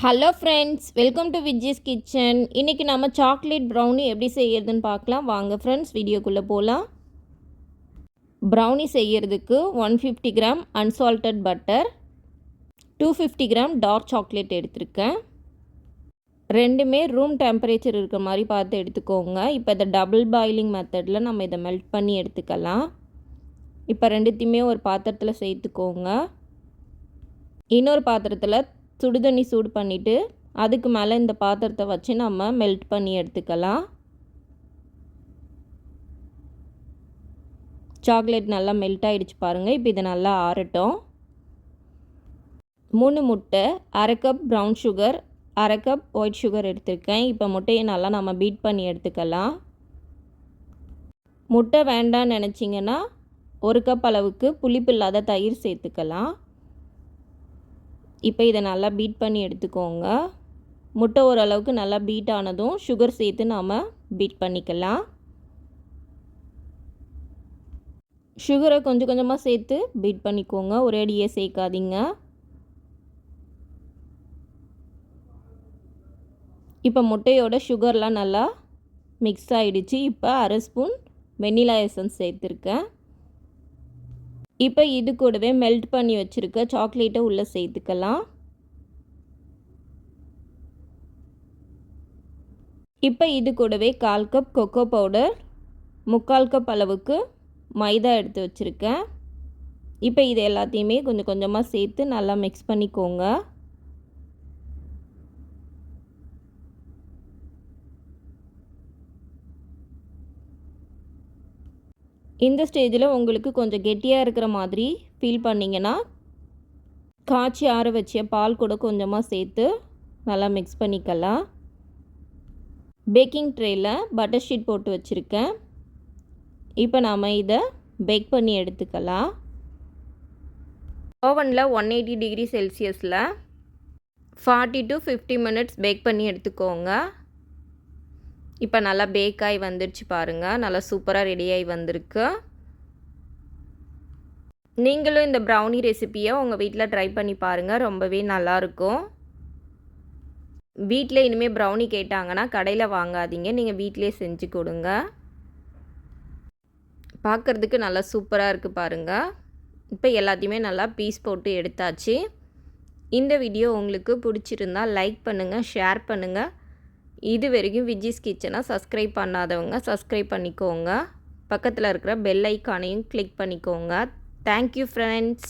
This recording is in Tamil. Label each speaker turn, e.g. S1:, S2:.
S1: Hello friends, welcome to Vijji's kitchen. இன்றைக்கி நம்ம சாக்லேட் ப்ரௌனி எப்படி செய்யறதுன்னு பார்க்கலாம். வாங்க ஃப்ரெண்ட்ஸ், வீடியோக்குள்ளே போகலாம். ப்ரௌனி செய்யறதுக்கு 150 gram unsalted butter, 250 gram dark chocolate எடுத்திருக்கேன். ரெண்டுமே ரூம் டெம்பரேச்சர் இருக்கிற மாதிரி பார்த்து எடுத்துக்கோங்க. இப்போ இதை டபுள் பாயிலிங் மெத்தடில் நம்ம இதை மெல்ட் பண்ணி எடுத்துக்கலாம். இப்போ ரெண்டுத்தையுமே ஒரு பாத்திரத்தில் சேர்த்துக்கோங்க. இன்னொரு பாத்திரத்தில் சுடுதண்ணி சூடு பண்ணிவிட்டு அதுக்கு மேலே இந்த பாத்திரத்தை வச்சு நம்ம மெல்ட் பண்ணி எடுத்துக்கலாம். சாக்லேட் நல்லா மெல்ட் ஆகிடுச்சு பாருங்கள். இப்போ இதை நல்லா ஆறட்டும். 3 முட்டை, அரை கப் ப்ரௌன் சுகர், அரை கப் ஒயிட் சுகர் எடுத்திருக்கேன். இப்போ முட்டையை நல்லா நம்ம பீட் பண்ணி எடுத்துக்கலாம். முட்டை வேண்டான்னு நினச்சிங்கன்னா 1 கப் அளவுக்கு புளிப்பு இல்லாத தயிர் சேர்த்துக்கலாம். இப்போ இதை நல்லா பீட் பண்ணி எடுத்துக்கோங்க. முட்டை ஓரளவுக்கு நல்லா பீட் ஆனதும் சுகர் சேர்த்து நாம் பீட் பண்ணிக்கலாம். சுகரை கொஞ்சம் கொஞ்சமாக சேர்த்து பீட் பண்ணிக்கோங்க, ஒரேடியே சேர்க்காதீங்க. இப்போ முட்டையோட சுகர்லாம் நல்லா மிக்ஸ் ஆகிடுச்சு. இப்போ அரை ஸ்பூன் வெண்ணிலா எசன்ஸ் சேர்த்துருக்கேன். இப்போ இது கூடவே மெல்ட் பண்ணி வச்சுருக்க சாக்லேட்டை உள்ளே சேர்த்துக்கலாம். இப்போ இது கூடவே 1/4 கப் கொக்கோ பவுடர், 3/4 கப் அளவுக்கு மைதா எடுத்து வச்சுருக்கேன். இப்போ இது எல்லாத்தையுமே கொஞ்சம் கொஞ்சமாக சேர்த்து நல்லா மிக்ஸ் பண்ணிக்கோங்க. இந்த ஸ்டேஜில் உங்களுக்கு கொஞ்சம் கெட்டியாக இருக்கிற மாதிரி ஃபீல் பண்ணிங்கன்னா காய்ச்சி ஆற வச்ச பால் கூட கொஞ்சமாக சேர்த்து நல்லா மிக்ஸ் பண்ணிக்கலாம். பேக்கிங் ட்ரேயில் பட்டர் ஷீட் போட்டு வச்சுருக்கேன். இப்போ நாம் இதை பேக் பண்ணி எடுத்துக்கலாம். ஓவனில் 180 டிகிரி செல்சியஸில் 40 to 50 மினிட்ஸ் பேக் பண்ணி எடுத்துக்கோங்க. இப்போ நல்லா பேக் ஆகி வந்துடுச்சு பாருங்கள். நல்லா சூப்பராக ரெடியாகி வந்திருக்கு. நீங்களும் இந்த ப்ரௌனி ரெசிப்பியை உங்கள் வீட்டில் ட்ரை பண்ணி பாருங்கள். ரொம்பவே நல்லாயிருக்கும். வீட்டில் இனிமேல் ப்ரௌனி கேட்டாங்கன்னா கடையில் வாங்காதீங்க, நீங்கள் வீட்டிலே செஞ்சு கொடுங்க. பார்க்குறதுக்கு நல்லா சூப்பராக இருக்குது பாருங்கள். இப்போ எல்லாத்தையுமே நல்லா பீஸ் போட்டு எடுத்தாச்சு. இந்த வீடியோ உங்களுக்கு பிடிச்சிருந்தால் லைக் பண்ணுங்கள், ஷேர் பண்ணுங்கள். இது வரைக்கும் விஜ்ஜிஸ் கிச்சனை சப்ஸ்கிரைப் பண்ணாதவங்க சப்ஸ்கிரைப் பண்ணிக்கோங்க. பக்கத்தில் இருக்கிற பெல் ஐக்கானையும் கிளிக் பண்ணிக்கோங்க. Thank you friends.